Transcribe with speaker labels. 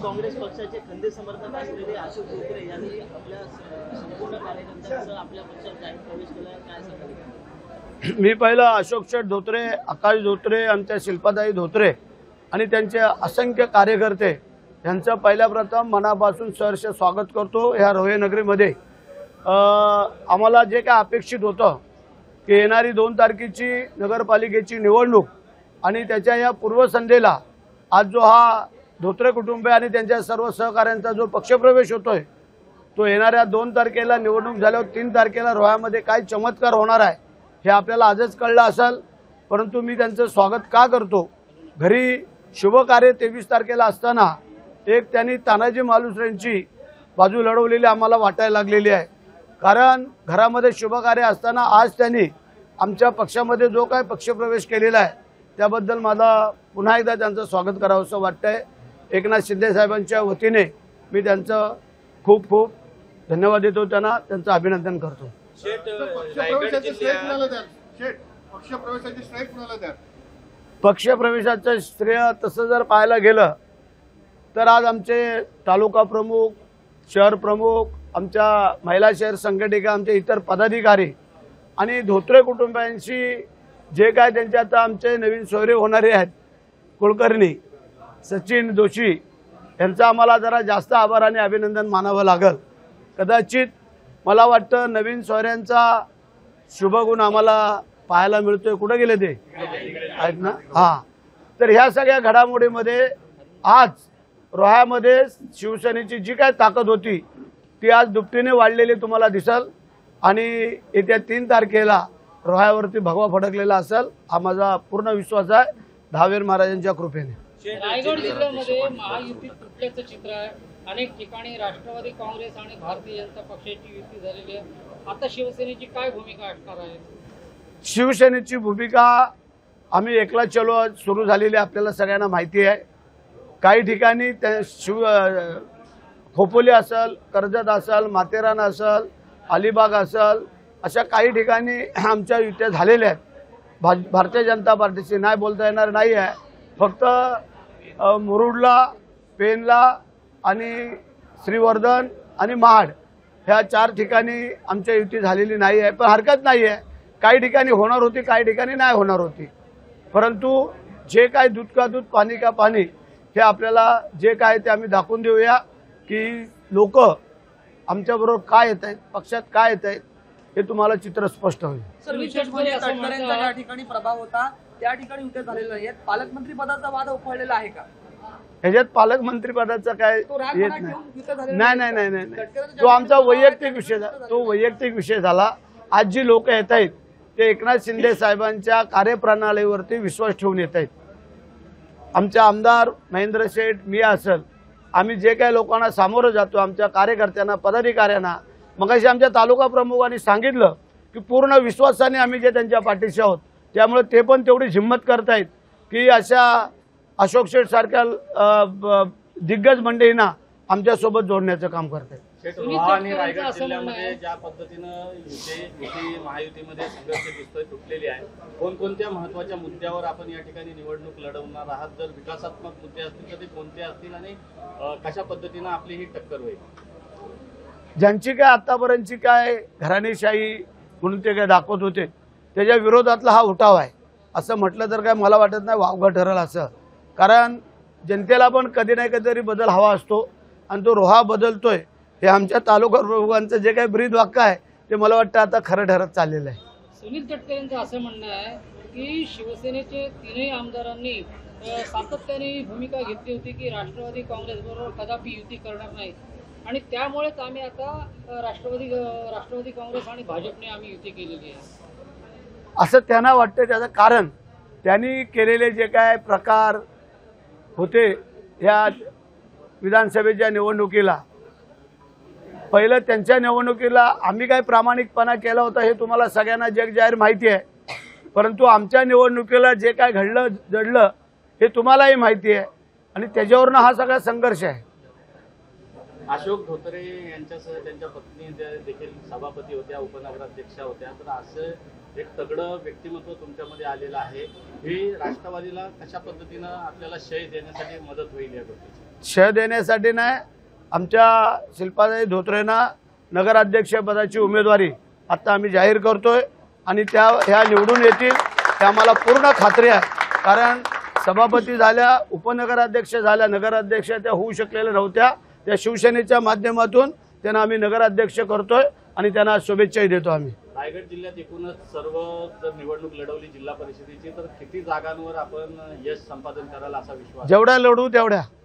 Speaker 1: काँग्रेस पक्षाचे खंदे समर्थक असलेले अशोक धोत्रे यांनी आपल्या संपूर्ण कार्यकर्त्यांसह आपल्या पक्षात जाहीर प्रवेश केला, काय सांगाल?
Speaker 2: मी पहिलं अशोक शेठ धोत्रे, आकाश धोत्रे, आमच्या शिल्पाताई धोत्रे आणि त्यांचे असंख्य कार्यकर्ते यांचं पहिल्या प्रथम मनापासून सहर्ष स्वागत करतो ह्या रोहे नगरीमध्ये। आम्हाला जे काय अपेक्षित होतं की येणारी 2 तारखेची नगरपालिकेची निवडणूक आणि त्याच्या या पूर्वसंध्येला आज जो हा धोत्रे कुटुंब आणि त्यांच्या सर्व सहकाऱ्यांचा जो पक्षप्रवेश होतोय तो येणाऱ्या 2 तारखेला निवडणूक झाल्यावर 3 तारखेला रोह्यामध्ये काय चमत्कार होणार आहे हे आपल्याला आजच कळलं असेल। परंतु मी त्यांचं स्वागत का करतो, घरी शुभकार्य 23 तारखेला असताना एक त्यांनी तानाजी मालुसरेंची बाजू लढवलेली आम्हाला वाटायला लागलेली आहे। कारण घरामध्ये शुभकार्य असताना आज त्यांनी आमच्या पक्षामध्ये जो काय पक्षप्रवेश केलेला आहे त्याबद्दल मला पुन्हा एकदा त्यांचं स्वागत करावं असं वाटतंय। एकनाथ शिंदे साहेबांच्या वतीने मी त्यांचं खूप खूप धन्यवाद देतो, त्यांचं अभिनंदन करतो। पक्षप्रवेशाचं श्रेय तसं जर पाहायला गेलं तर आज आमचे तालुका प्रमुख, शहर प्रमुख, आमच्या महिला शहर संघटिका, आमचे इतर पदाधिकारी आणि धोत्रे कुटुंबियांशी जे काय त्यांचे आता आमचे नवीन सोयरे होणारे आहेत कुलकर्णी सचिन जोशी यांचा आम्हाला जरा जास्त आभार आणि अभिनंदन मानावं लागेल। कदाचित मला वाटतं नवीन सोयऱ्यांचा शुभगुण आम्हाला पाहायला मिळतोय। कुठे गेले ते आहेत ना? हां, तर ह्या सगळ्या घडामोडीमध्ये आज रोह्यामध्ये शिवसेनेची जी काय ताकद होती ती आज दुपटीने वाढलेली तुम्हाला दिसेल आणि येत्या 3 तारखेला रोह्यावरती भगवा फडकलेला असेल हा माझा पूर्ण विश्वास आहे, दहावीर महाराजांच्या कृपेने।
Speaker 3: रायगड जिल्ह्यामध्ये महायुती तुटल्याचं चित्र आहे। अनेक ठिकाणी राष्ट्रवादी काँग्रेस आणि भारतीय जनता पक्षाची युती झालेली आहे। आता शिवसेनेची काय भूमिका असणार आहे?
Speaker 2: शिवसेनेची भूमिका आम्ही एकला चलो सुरू झालेली आपल्याला सगळ्यांना माहिती आहे। काही ठिकाणी खोपोली असेल, कर्जत असेल, माथेरान असेल, अलिबाग असेल, अशा काही ठिकाणी आमच्या युत्या झालेल्या आहेत। भारतीय जनता पार्टीची नाही बोलता येणार नाही आहे, फक्त मुरुडला, पेनला आणि श्रीवर्धन आणि महाड ह्या 4 ठिकाणी आमच्या युती झालेली नाही आहे। पण हरकत नाही आहे, काही ठिकाणी होणार होती, काही ठिकाणी नाही होणार होती। परंतु जे काय दूध का दूध पाणी का पाणी हे आपल्याला जे काय ते आम्ही दाखवून देऊया की लोक आमच्याबरोबर काय येत आहेत, पक्षात काय येत आहेत हे तुम्हाला चित्र स्पष्ट होईल।
Speaker 4: सर, विशेष म्हणजे तटकरेंचा ज्या ठिकाणी प्रभाव होता त्या ठिकाणी युती झालेलं नाही, पालकमंत्री पदाचा वाद उफाळलेला आहे का?
Speaker 2: ह्याच्यात पालकमंत्री पदाचा काय येत नाही, नाही, तो आमचा वैयक्तिक विषय झाला। आज जी लोक येत आहेत ते एकनाथ शिंदे साहेबांच्या कार्यप्रणालीवरती विश्वास ठेवून येत आहेत। आमचे आमदार महेंद्र शेठ, मी असेल, आम्ही जे काही लोकांना सामोरं जातो, आमच्या कार्यकर्त्यांना, पदाधिकाऱ्यांना मगाशी आमच्या तालुका प्रमुखांनी सांगितलं की पूर्ण विश्वासाने आम्ही जे त्यांच्या पाठीशी आहोत, त्यामुळे ते पण तेवढी हिंमत करतायत की अशा अशोक शेठ सारख्या दिग्गज मंडळींना आमच्यासोबत जोडण्याचं काम करतायत।
Speaker 5: आणि रायगड जिल्ह्यामध्ये ज्या पद्धतीनं युती महायुतीमध्ये संघर्ष दिसतोय, तुटलेली आहे, कोणकोणत्या महत्त्वाच्या मुद्द्यावर आपण या ठिकाणी निवडणूक लढवणार आहात? जर विकासात्मक मुद्दे असतील तर ते कोणते असतील आणि कशा पद्धतीनं आपली ही टक्कर होईल?
Speaker 2: ज्यांची काय आतापर्यंतची काय घराणेशाही म्हणून ते काय दाखवत होते त्याच्या विरोधातला हा उठाव आहे असं म्हटलं तर काय मला वाटत नाही वावगं ठरेल असं। कारण जनतेला पण कधी नाही कधीतरी बदल हवा असतो आणि तो रोहा बदलतोय हे आमच्या तालुका प्रमुखांचं जे काही ब्रीद वाक्य आहे ते मला वाटतं आता खरं ठरत चाललेलं आहे।
Speaker 3: सुनील तटकरेंचं असं म्हणणं आहे की शिवसेनेचे 3ही आमदारांनी सातत्याने भूमिका घेतली होती की राष्ट्रवादी काँग्रेसबरोबर कदापि युती करणार नाही आणि त्यामुळेच आम्ही आता राष्ट्रवादी काँग्रेस आणि भाजपने आम्ही युती केलेली आहे
Speaker 2: असं त्यांना वाटतं। त्याचं कारण त्यांनी केलेले जे काय प्रकार होते या विधानसभेच्या निवडणुकीला, पहिलं त्यांच्या निवडणुकीला आम्ही काय प्रामाणिकपणा केला होता हे तुम्हाला सगळ्यांना जगजाहीर माहिती आहे, परंतु आमच्या निवडणुकीला जे काय घडलं जडलं हे तुम्हालाही माहिती आहे आणि त्याच्यावरनं हा सगळा संघर्ष आहे।
Speaker 5: अशोक धोत्रे यांच्यासह त्यांच्या पत्नी देखील सभापती होत्या, उपनगराध्यक्षा होत्या, तर असं एक तगडं व्यक्तिमत्व तुमच्यामध्ये आलेलं आहे, ही राष्ट्रवादीला कशा पद्धतीनं आपल्याला शय देण्यासाठी मदत होईल या गोष्टीची?
Speaker 2: शह देण्यासाठी नाही, आमच्या शिल्पाताई धोत्रेंना नगराध्यक्षपदाची उमेदवारी आता आम्ही जाहीर करतोय आणि ह्या निवडून येतील हे आम्हाला पूर्ण खात्री आहे. कारण सभापती झाल्या, उपनगराध्यक्ष झाल्या, नगराध्यक्ष त्या होऊ शकलेल्या नव्हत्या. त्या शिवसेनेच्या माध्यमातून त्यांना आम्ही नगराध्यक्ष करतोय आणि त्यांना शुभेच्छाही देतो आम्ही.
Speaker 5: रायगड जिल्ह्यात एकूणच सर्व जर निवडणूक लढवली जिल्हा परिषदेची तर किती जागांवर आपण यश संपादन कराल असा विश्वास?
Speaker 2: जेवढ्या लढू तेवढ्या.